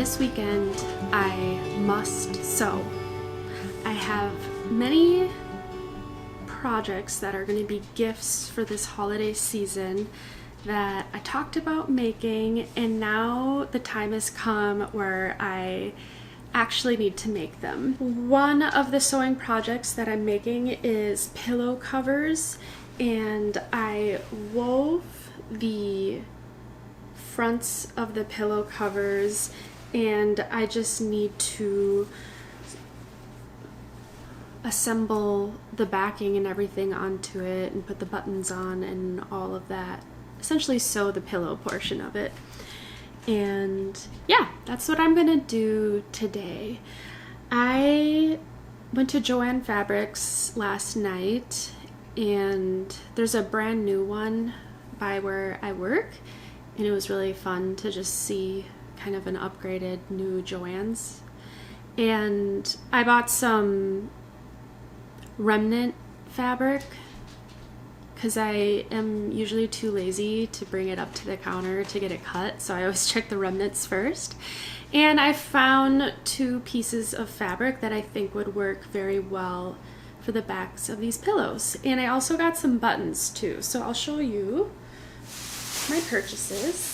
this weekend I must sew. I have many projects that are going to be gifts for this holiday season that I talked about making, and now the time has come where I actually need to make them. One of the sewing projects that I'm making is pillow covers, and I wove the fronts of the pillow covers, and I just need to assemble the backing and everything onto it and put the buttons on and all of that. Essentially sew the pillow portion of it. And yeah, that's what I'm gonna do today. I went to Joann Fabrics last night, and there's a brand new one by where I work, and it was really fun to just see kind of an upgraded new Joann's. And I bought some remnant fabric because I am usually too lazy to bring it up to the counter to get it cut, so I always check the remnants first. And I found 2 pieces of fabric that I think would work very well for the backs of these pillows. And I also got some buttons too, so I'll show you my purchases.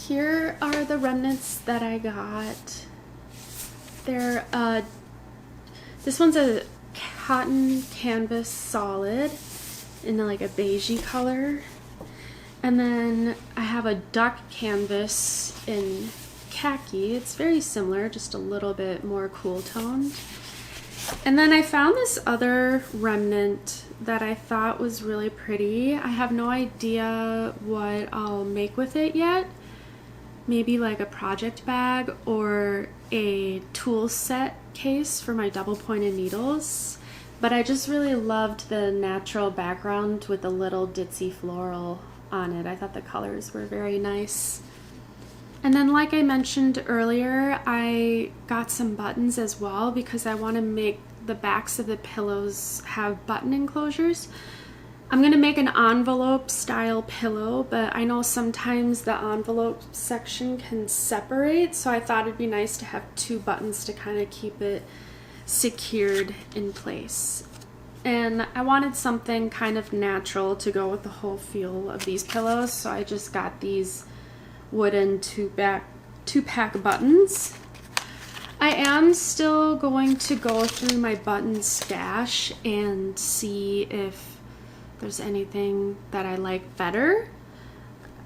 Here are the remnants that I got. They're this one's a cotton canvas solid in like a beigey color, and then I have a duck canvas in khaki. It's very similar, just a little bit more cool toned. And then I found this other remnant that I thought was really pretty. I have no idea what I'll make with it yet. Maybe like a project bag or a tool set case for my double pointed needles. But I just really loved the natural background with the little ditzy floral on it. I thought the colors were very nice. And then, like I mentioned earlier, I got some buttons as well because I want to make the backs of the pillows have button enclosures. I'm going to make an envelope style pillow, but I know sometimes the envelope section can separate, so I thought it'd be nice to have 2 buttons to kind of keep it secured in place. And I wanted something kind of natural to go with the whole feel of these pillows, so I just got these wooden 2-pack buttons. I am still going to go through my button stash and see if there's anything that I like better.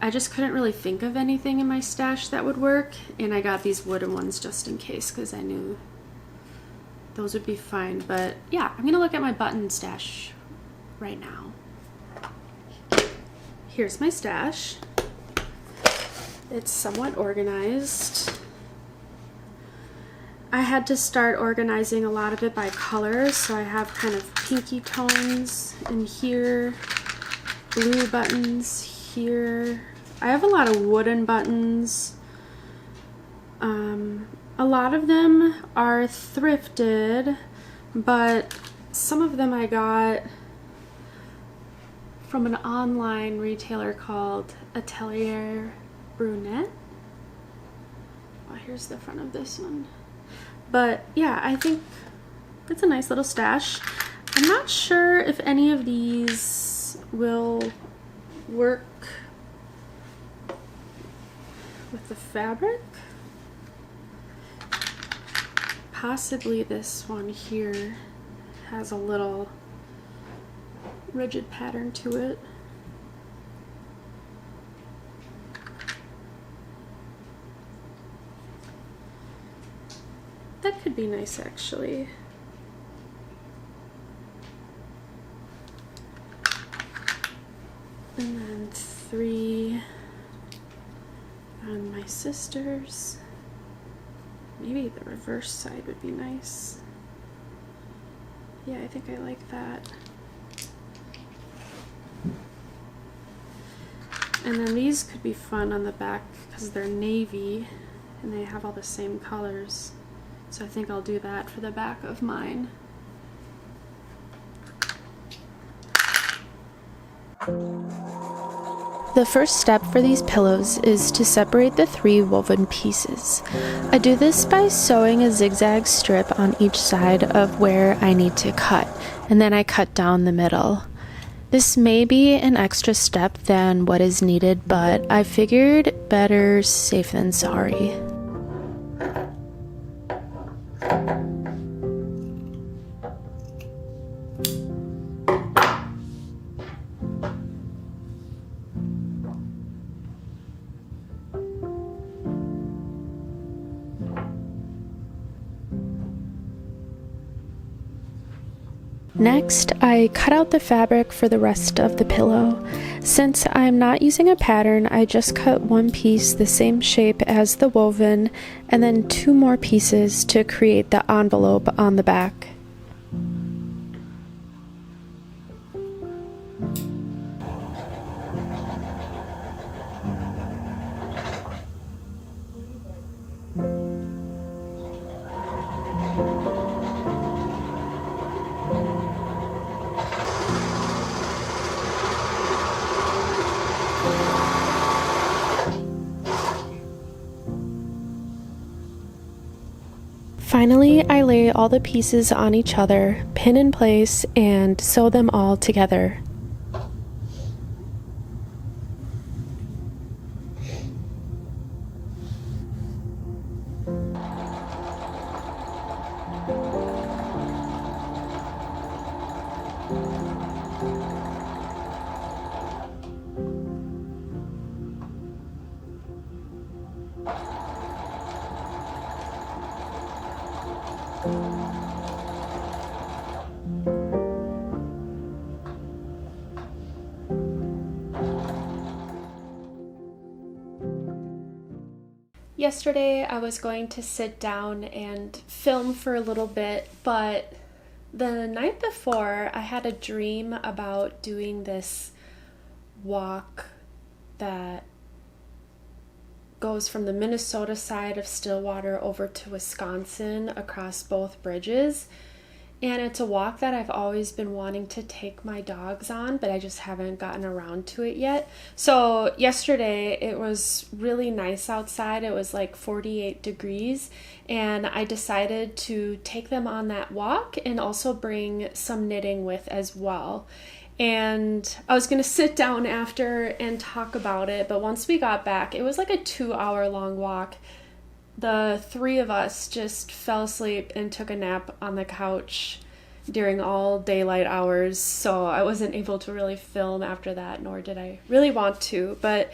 I just couldn't really think of anything in my stash that would work, and I got these wooden ones just in case because I knew those would be fine. But yeah, I'm gonna look at my button stash right now. Here's my stash. It's somewhat organized. I had to start organizing a lot of it by color, so I have kind of pinky tones in here, blue buttons here. I have a lot of wooden buttons. A lot of them are thrifted, but some of them I got from an online retailer called Atelier Brunette. Oh, here's the front of this one. But yeah, I think it's a nice little stash. I'm not sure if any of these will work with the fabric. Possibly this one here has a little rigid pattern to it. That could be nice, actually. And then 3 on my sister's. Maybe the reverse side would be nice. Yeah, I think I like that. And then these could be fun on the back because they're navy and they have all the same colors. So I think I'll do that for the back of mine. The first step for these pillows is to separate the 3 woven pieces. I do this by sewing a zigzag strip on each side of where I need to cut, and then I cut down the middle. This may be an extra step than what is needed, but I figured better safe than sorry. Next, I cut out the fabric for the rest of the pillow. Since I'm not using a pattern, I just cut one piece the same shape as the woven and then 2 more pieces to create the envelope on the back. Finally, I lay all the pieces on each other, pin in place, and sew them all together. Yesterday I was going to sit down and film for a little bit, but the night before I had a dream about doing this walk that goes from the Minnesota side of Stillwater over to Wisconsin across both bridges. And it's a walk that I've always been wanting to take my dogs on, but I just haven't gotten around to it yet. So yesterday it was really nice outside. It was like 48 degrees, and I decided to take them on that walk and also bring some knitting with as well. And I was going to sit down after and talk about it, but once we got back, it was like a 2-hour long walk. The 3 of us just fell asleep and took a nap on the couch during all daylight hours, so I wasn't able to really film after that, nor did I really want to. But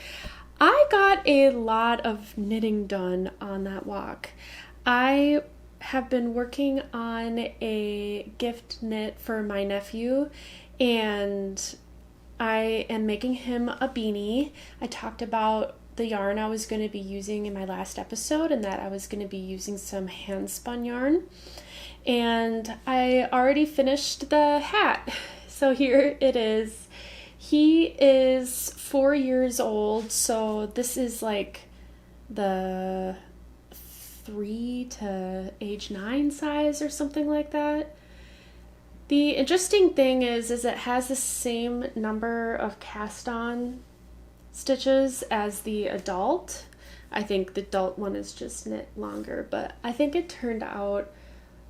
I got a lot of knitting done on that walk. I have been working on a gift knit for my nephew, and I am making him a beanie. I talked about the yarn I was going to be using in my last episode, and that I was going to be using some hand spun yarn. And I already finished the hat. So here it is. He is 4 years old, so this is like the 3 to age 9 size or something like that. The interesting thing is it has the same number of cast on stitches as the adult. I think the adult one is just knit longer, but I think it turned out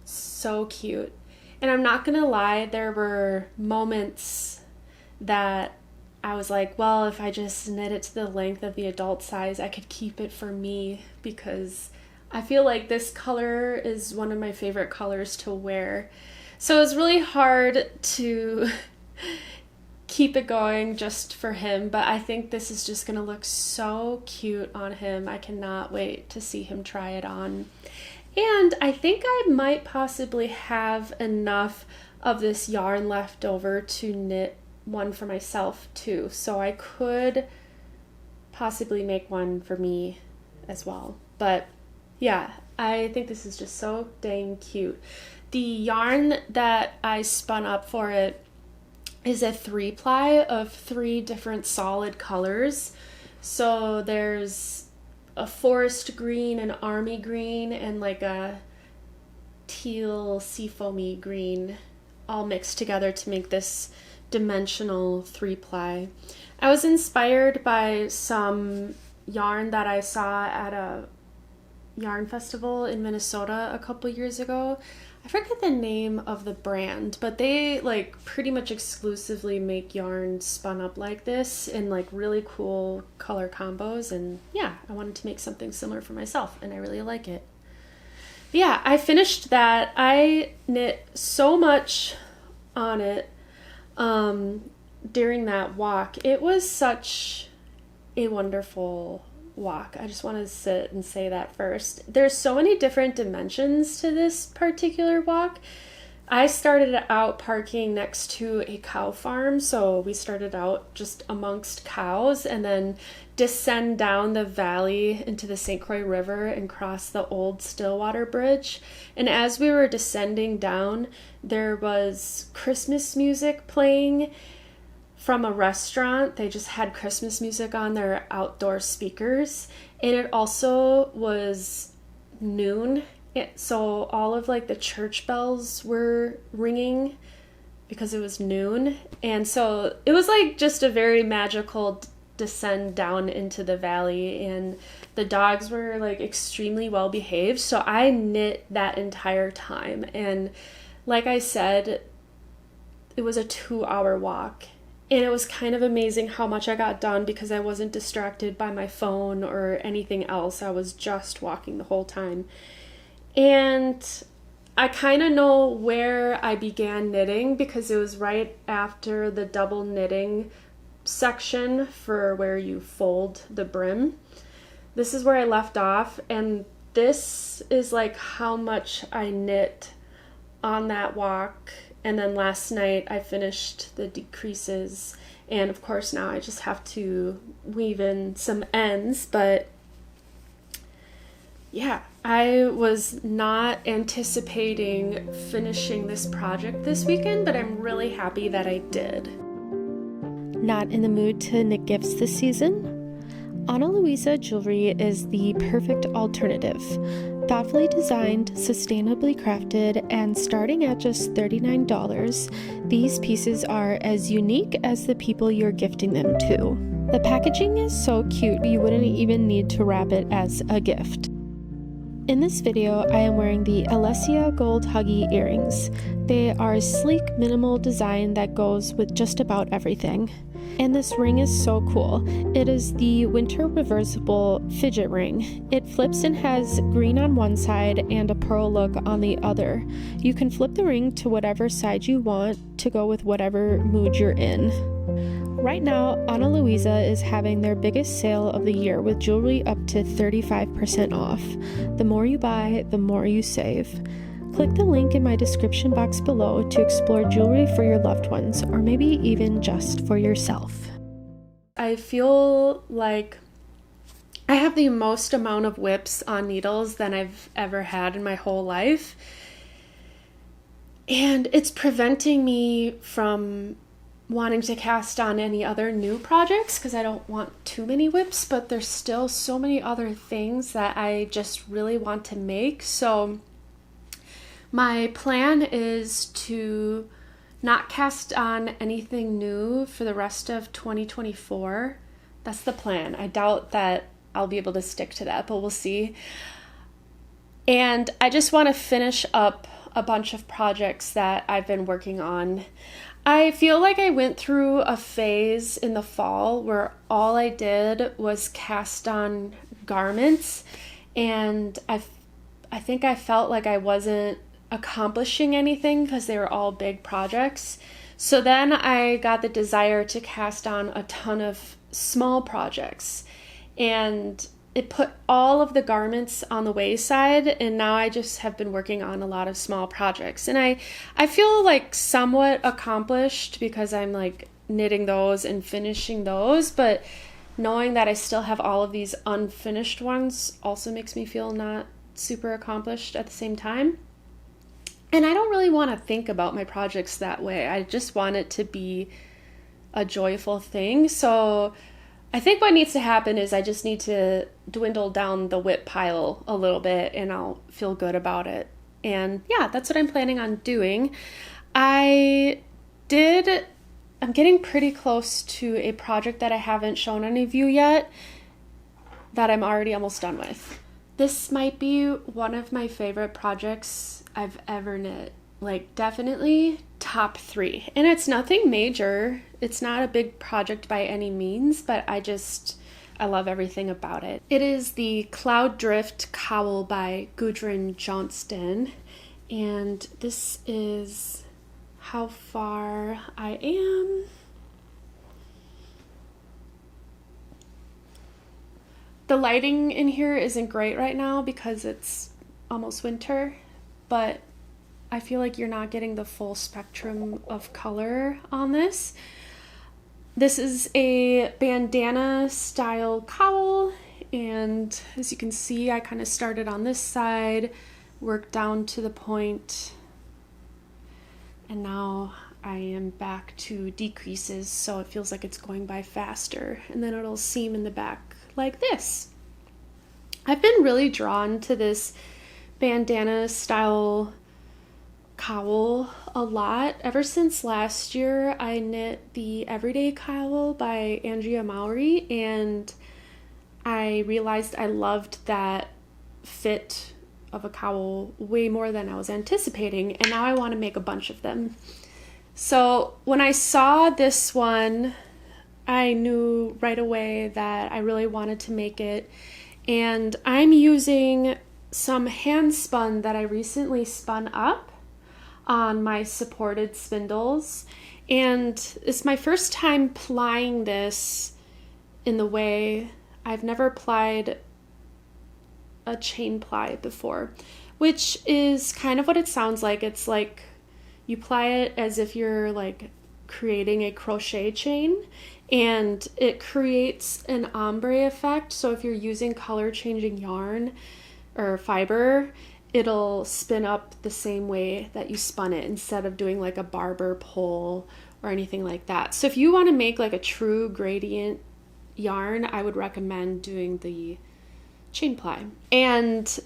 so cute. And I'm not gonna lie, there were moments that I was like, well, if I just knit it to the length of the adult size, I could keep it for me, because I feel like this color is one of my favorite colors to wear. So it's really hard to keep it going just for him, but I think this is just gonna look so cute on him. I cannot wait to see him try it on. And I think I might possibly have enough of this yarn left over to knit one for myself too, so I could possibly make one for me as well. But yeah, I think this is just so dang cute. The yarn that I spun up for it is a 3-ply of 3 different solid colors. So there's a forest green, an army green, and like a teal seafoamy green, all mixed together to make this dimensional 3-ply. I was inspired by some yarn that I saw at a yarn festival in Minnesota a couple years ago. I forget the name of the brand, but they like pretty much exclusively make yarn spun up like this in like really cool color combos, and yeah, I wanted to make something similar for myself and I really like it. But yeah, I finished that. I knit so much on it during that walk. It was such a wonderful walk. I just want to sit and say that first. There's so many different dimensions to this particular walk. I started out parking next to a cow farm, so we started out just amongst cows and then descend down the valley into the St. Croix River and cross the old Stillwater Bridge. And as we were descending down, there was Christmas music playing from a restaurant. They just had Christmas music on their outdoor speakers, and it also was noon, so all of like the church bells were ringing because it was noon, and so it was like just a very magical descend down into the valley, and the dogs were like extremely well behaved, so I knit that entire time. And like I said, it was a 2-hour walk. And it was kind of amazing how much I got done because I wasn't distracted by my phone or anything else. I was just walking the whole time. And I kind of know where I began knitting because it was right after the double knitting section for where you fold the brim. This is where I left off, and this is like how much I knit on that walk. And then last night I finished the decreases, and of course now I just have to weave in some ends. But yeah, I was not anticipating finishing this project this weekend, but I'm really happy that I did. Not in the mood to knit gifts this season? Ana Luisa jewelry is the perfect alternative. Thoughtfully designed, sustainably crafted, and starting at just $39, these pieces are as unique as the people you're gifting them to. The packaging is so cute you wouldn't even need to wrap it as a gift. In this video, I am wearing the Alessia Gold Huggy earrings. They are a sleek, minimal design that goes with just about everything. And this ring is so cool. It is the winter reversible fidget ring. It flips and has green on one side and a pearl look on the other. You can flip the ring to whatever side you want to go with whatever mood you're in. Right now, Ana Luisa is having their biggest sale of the year with jewelry up to 35% off. The more you buy, the more you save. Click the link in my description box below to explore jewelry for your loved ones, or maybe even just for yourself. I feel like I have the most amount of whips on needles than I've ever had in my whole life. And it's preventing me from wanting to cast on any other new projects because I don't want too many whips, but there's still so many other things that I just really want to make. So my plan is to not cast on anything new for the rest of 2024. That's the plan. I doubt that I'll be able to stick to that, but we'll see. And I just want to finish up a bunch of projects that I've been working on. I feel like I went through a phase in the fall where all I did was cast on garments, and I think I felt like I wasn't accomplishing anything because they were all big projects. So then I got the desire to cast on a ton of small projects, and it put all of the garments on the wayside, and now I just have been working on a lot of small projects. And I feel like somewhat accomplished because I'm like knitting those and finishing those, but knowing that I still have all of these unfinished ones also makes me feel not super accomplished at the same time. And I don't really want to think about my projects that way. I just want it to be a joyful thing. So I think what needs to happen is I just need to dwindle down the whip pile a little bit and I'll feel good about it. And yeah, that's what I'm planning on doing. I'm I'm getting pretty close to a project that I haven't shown any of you yet that I'm already almost done with. This might be one of my favorite projects I've ever knit. Like, definitely top 3. And it's nothing major. It's not a big project by any means, but I love everything about it. It is the Cloud Drift Cowl by Gudrun Johnston. And this is how far I am. The lighting in here isn't great right now because it's almost winter, but I feel like you're not getting the full spectrum of color on this. This is a bandana style cowl, and as you can see, I kind of started on this side, worked down to the point, and now I am back to decreases, so it feels like it's going by faster, and then it'll seam in the back like this. I've been really drawn to this bandana style cowl a lot. Ever since last year, I knit the Everyday Cowl by Andrea Mowry, and I realized I loved that fit of a cowl way more than I was anticipating, and now I want to make a bunch of them. So when I saw this one, I knew right away that I really wanted to make it, and I'm using some hand spun that I recently spun up on my supported spindles, and it's my first time plying this in the way I've never plied a chain ply before, which is kind of what it sounds like. It's like you ply it as if you're like creating a crochet chain, and it creates an ombre effect. So if you're using color changing yarn or fiber, it'll spin up the same way that you spun it instead of doing like a barber pole or anything like that. So if you want to make like a true gradient yarn, I would recommend doing the chain ply. And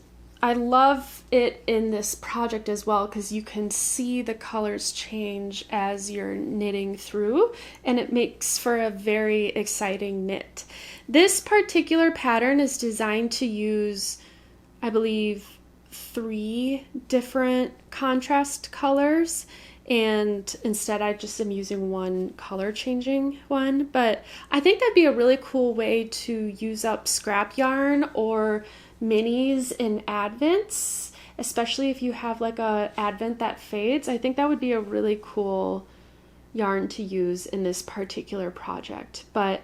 I love it in this project as well because you can see the colors change as you're knitting through, and it makes for a very exciting knit. This particular pattern is designed to use, I believe, 3 different contrast colors, and instead I just am using one color changing one. But I think that'd be a really cool way to use up scrap yarn or minis in advents, especially if you have like a advent that fades. I think that would be a really cool yarn to use in this particular project. But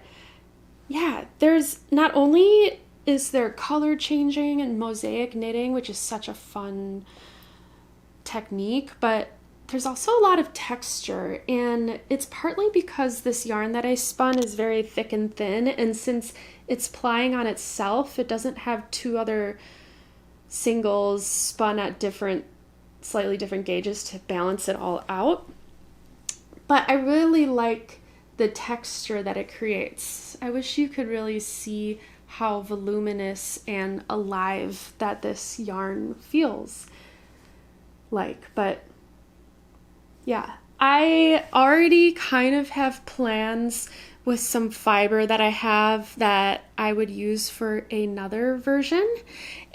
yeah, there's not only is there color changing and mosaic knitting, which is such a fun technique, but there's also a lot of texture, and it's partly because this yarn that I spun is very thick and thin, and since it's plying on itself, it doesn't have 2 other singles spun at slightly different gauges to balance it all out. But I really like the texture that it creates. I wish you could really see how voluminous and alive that this yarn feels like. But yeah, I already kind of have plans with some fiber that I have that I would use for another version,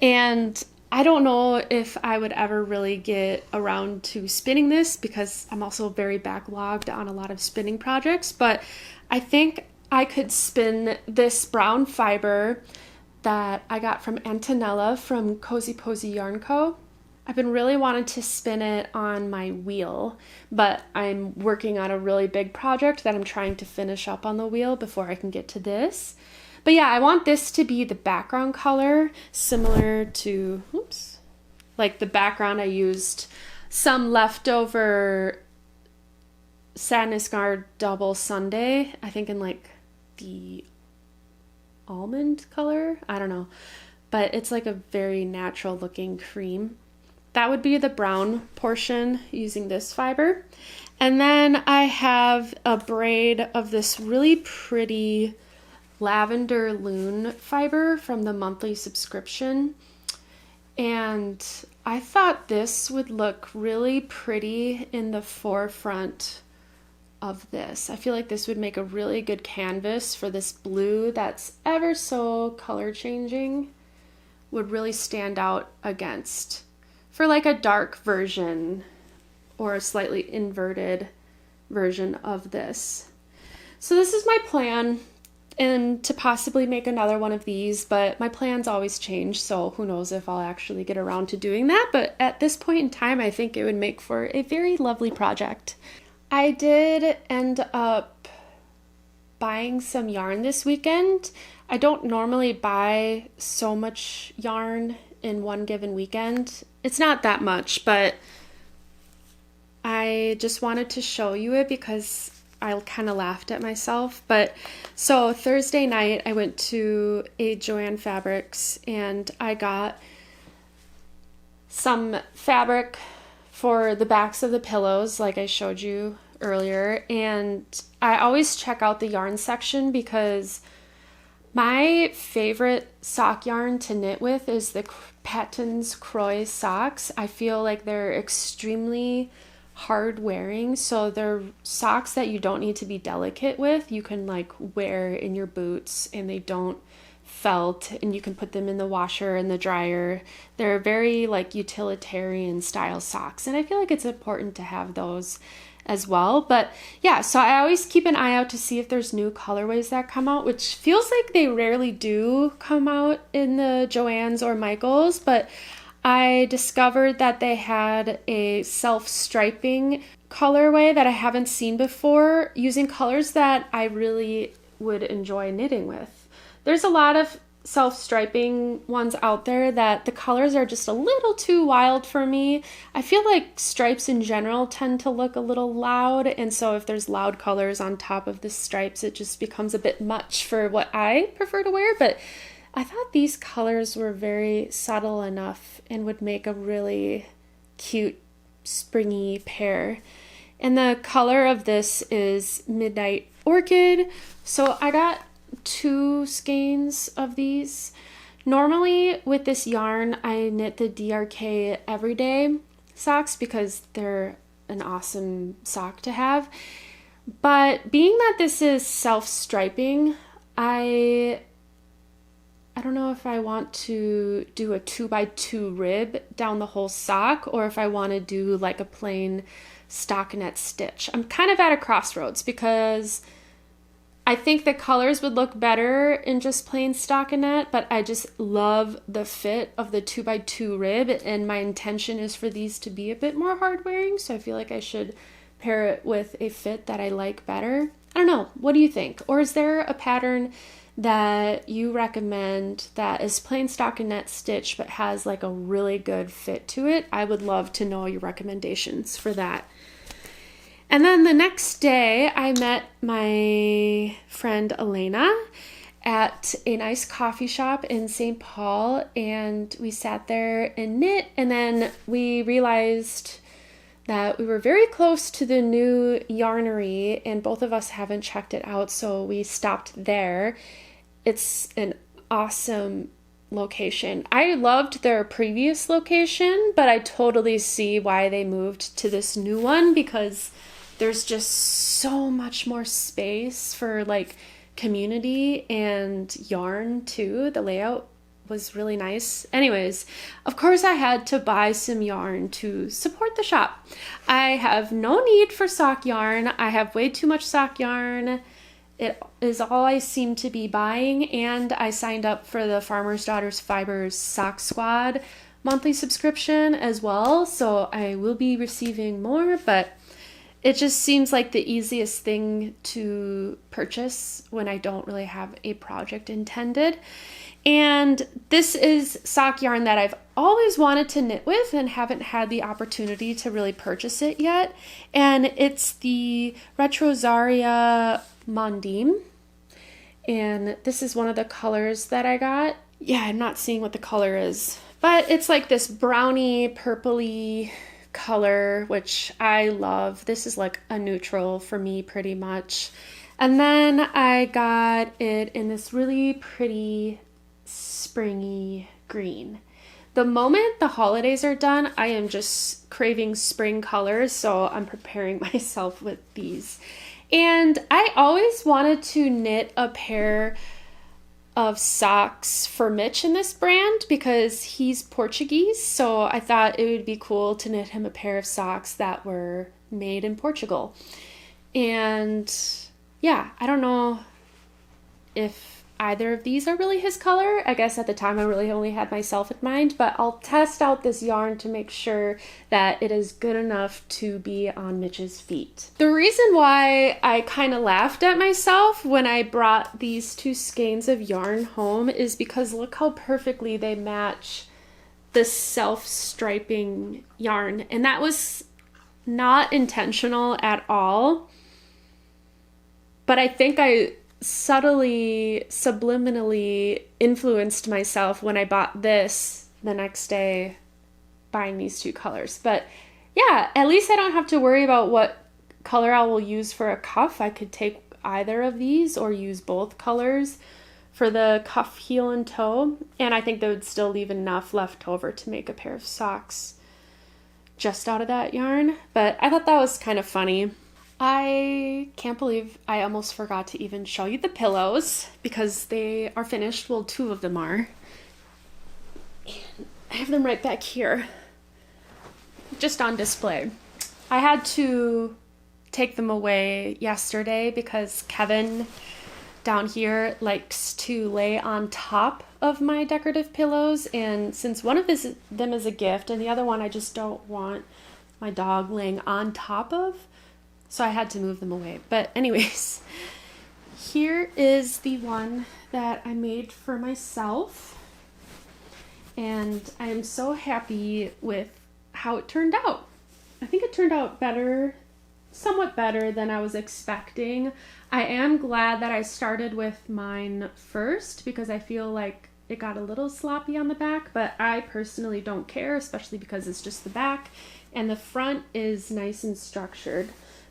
and I don't know if I would ever really get around to spinning this because I'm also very backlogged on a lot of spinning projects, but I think I could spin this brown fiber that I got from Antonella from Cozy Posy Yarn Co. I've been really wanting to spin it on my wheel, but I'm working on a really big project that I'm trying to finish up on the wheel before I can get to this. But yeah, I want this to be the background color, similar to, like the background I used some leftover Sadness Guard Double Sunday, I think in like the almond color, I don't know, but it's like a very natural looking cream. That would be the brown portion using this fiber. And then I have a braid of this really pretty lavender loon fiber from the monthly subscription. And I thought this would look really pretty in the forefront of this. I feel like this would make a really good canvas for this blue that's ever so color changing. Would really stand out against for like a dark version or a slightly inverted version of this. So this is my plan, and to possibly make another one of these, but my plans always change, so who knows if I'll actually get around to doing that. But at this point in time, I think it would make for a very lovely project. I did end up buying some yarn this weekend. I don't normally buy so much yarn in one given weekend. It's not that much, but I just wanted to show you it because I kind of laughed at myself. But so Thursday night I went to a Joann Fabrics and I got some fabric for the backs of the pillows like I showed you earlier, and I always check out the yarn section because my favorite sock yarn to knit with is the Petite's Croy socks. I feel like they're extremely hard wearing, so they're socks that you don't need to be delicate with. You can like wear in your boots and they don't felt, and you can put them in the washer and the dryer. They're very like utilitarian style socks, and I feel like it's important to have those as well. But yeah, so I always keep an eye out to see if there's new colorways that come out, which feels like they rarely do come out in the Joann's or Michael's, but I discovered that they had a self-striping colorway that I haven't seen before, using colors that I really would enjoy knitting with. There's a lot of self-striping ones out there that the colors are just a little too wild for me. I feel like stripes in general tend to look a little loud, and so if there's loud colors on top of the stripes, it just becomes a bit much for what I prefer to wear. But I thought these colors were very subtle enough and would make a really cute springy pair. And the color of this is Midnight Orchid. So I got 2 skeins of these. Normally with this yarn, I knit the DRK Everyday socks because they're an awesome sock to have. But being that this is self-striping, I don't know if I want to do a 2x2 rib down the whole sock or if I want to do like a plain stockinette stitch. I'm kind of at a crossroads because I think the colors would look better in just plain stockinette, but I just love the fit of the 2x2 rib, and my intention is for these to be a bit more hard wearing, so I feel like I should pair it with a fit that I like better. I don't know. What do you think? Or is there a pattern that you recommend that is plain stockinette stitch but has like a really good fit to it? I would love to know your recommendations for that. And then the next day I met my friend Elena at a nice coffee shop in St. Paul, and we sat there and knit, and then we realized that we were very close to the new yarnery and both of us haven't checked it out, so we stopped there. It's an awesome location. I loved their previous location, but I totally see why they moved to this new one because there's just so much more space for like community and yarn too. The layout was really nice. Anyways, of course I had to buy some yarn to support the shop. I have no need for sock yarn. I have way too much sock yarn. It is all I seem to be buying, and I signed up for the Farmer's Daughters Fibers Sock Squad monthly subscription as well, so I will be receiving more, but it just seems like the easiest thing to purchase when I don't really have a project intended. And this is sock yarn that I've always wanted to knit with and haven't had the opportunity to really purchase it yet. And it's the Retrosaria Mondim. And this is one of the colors that I got. Yeah, I'm not seeing what the color is, but it's like this browny, purpley color, which I love. This is like a neutral for me pretty much. And then I got it in this really pretty springy green. The moment the holidays are done, I am just craving spring colors, so I'm preparing myself with these. And I always wanted to knit a pair of socks for Mitch in this brand because he's Portuguese, so I thought it would be cool to knit him a pair of socks that were made in Portugal. And yeah, I don't know if either of these are really his color. I guess at the time I really only had myself in mind, but I'll test out this yarn to make sure that it is good enough to be on Mitch's feet. The reason why I kind of laughed at myself when I brought these two skeins of yarn home is because look how perfectly they match the self-striping yarn. And that was not intentional at all, but I think I subtly, subliminally influenced myself when I bought this the next day buying these two colors. But yeah, at least I don't have to worry about what color I will use for a cuff. I could take either of these or use both colors for the cuff, heel, and toe. And I think they would still leave enough left over to make a pair of socks just out of that yarn. But I thought that was kind of funny. I can't believe I almost forgot to even show you the pillows because they are finished. Well, two of them are. And I have them right back here, just on display. I had to take them away yesterday because Kevin down here likes to lay on top of my decorative pillows, and since one of them is a gift and the other one I just don't want my dog laying on top of, so I had to move them away. But anyways, here is the one that I made for myself. And I am so happy with how it turned out. I think it turned out better, somewhat better than I was expecting. I am glad that I started with mine first because I feel like it got a little sloppy on the back, but I personally don't care, especially because it's just the back and the front is nice and structured.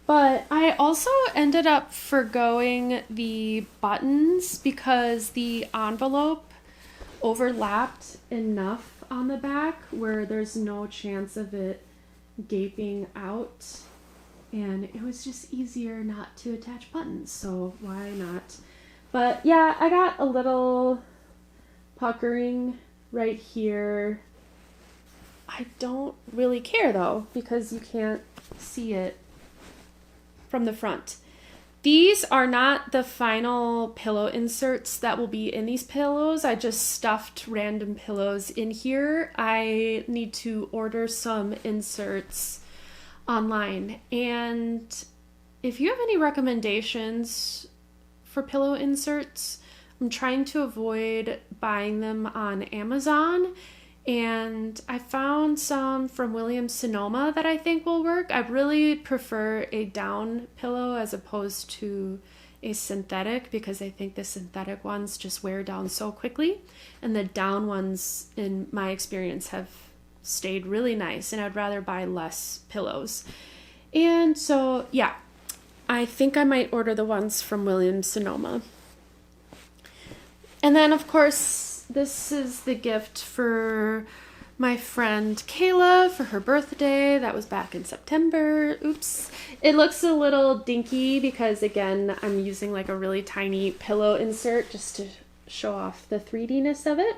But I also ended up forgoing the buttons because the envelope overlapped enough on the back where there's no chance of it gaping out. And it was just easier not to attach buttons, so why not? But yeah, I got a little puckering right here. I don't really care though because you can't see it from the front. These are not the final pillow inserts that will be in these pillows. I just stuffed random pillows in here. I need to order some inserts online. And if you have any recommendations for pillow inserts, I'm trying to avoid buying them on Amazon. And I found some from Williams-Sonoma that I think will work. I really prefer a down pillow as opposed to a synthetic because I think the synthetic ones just wear down so quickly. And the down ones, in my experience, have stayed really nice. And I'd rather buy less pillows. And so, yeah, I think I might order the ones from Williams-Sonoma. And then, of course, this is the gift for my friend Kayla for her birthday. That was back in September. Oops. It looks a little dinky because, again, I'm using like a really tiny pillow insert just to show off the 3D-ness of it.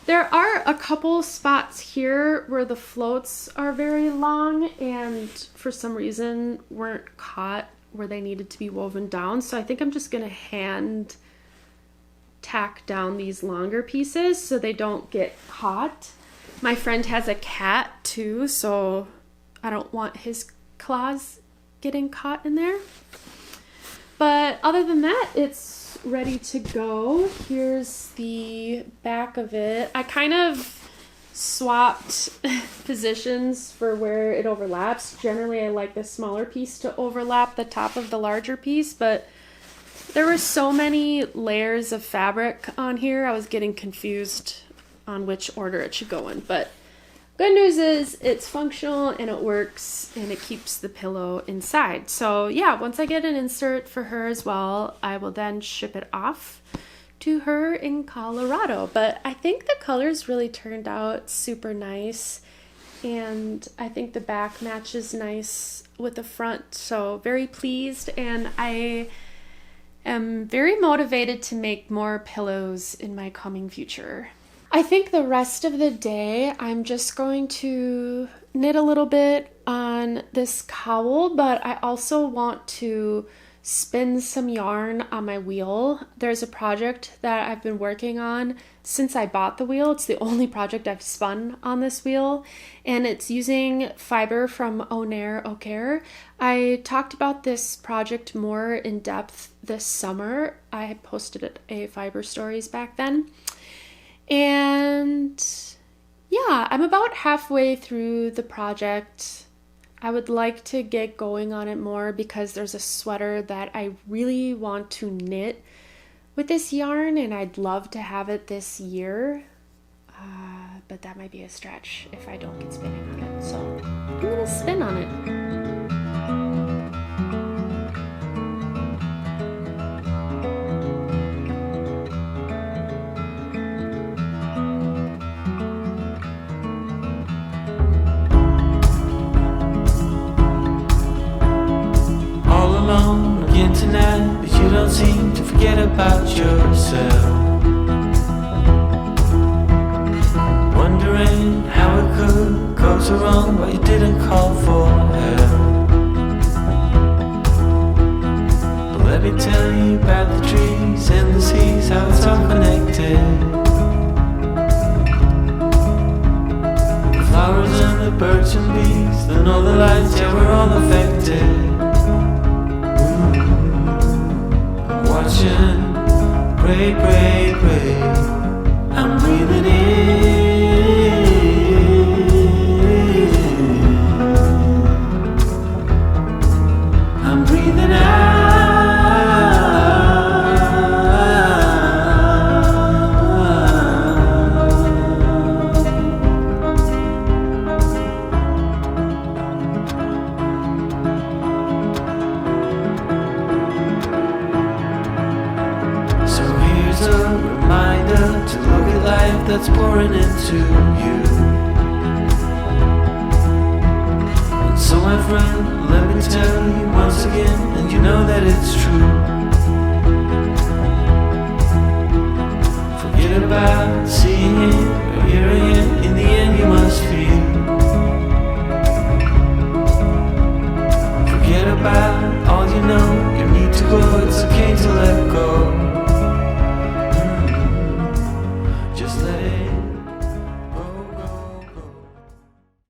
There are a couple spots here where the floats are very long and for some reason weren't caught where they needed to be woven down. So I think I'm just going to hand tack down these longer pieces so they don't get caught. My friend has a cat too, so I don't want his claws getting caught in there. But other than that, it's ready to go. Here's the back of it. I kind of swapped positions for where it overlaps. Generally, I like the smaller piece to overlap the top of the larger piece, but there were so many layers of fabric on here, I was getting confused on which order it should go in. But good news is it's functional and it works and it keeps the pillow inside. So yeah, once I get an insert for her as well, I will then ship it off to her in Colorado. But I think the colors really turned out super nice. and I think the back matches nice with the front, so very pleased, and I am very motivated to make more pillows in my coming future. I think the rest of the day I'm just going to knit a little bit on this cowl, but I also want to spin some yarn on my wheel. There's a project that I've been working on since I bought the wheel. It's the only project I've spun on this wheel, and it's using fiber from O'Care. I talked about this project more in depth this summer. I had posted a fiber stories back then. And yeah, I'm about halfway through the project. I would like to get going on it more because there's a sweater that I really want to knit with this yarn, and I'd love to have it this year. But that might be a stretch if I don't get spinning on it. So I'm gonna spin on it. Tonight, but you don't seem to forget about yourself. Wondering how it could go so wrong, but you didn't call for help. But let me tell you about the trees and the seas, how it's all connected. The flowers and the birds and bees, then all the lights, yeah, we're all affected. Watching, pray, pray, pray. I'm breathing in. I'm breathing out. That's pouring into you. And so my friend, let me tell you once again, and you know that it's true. Forget about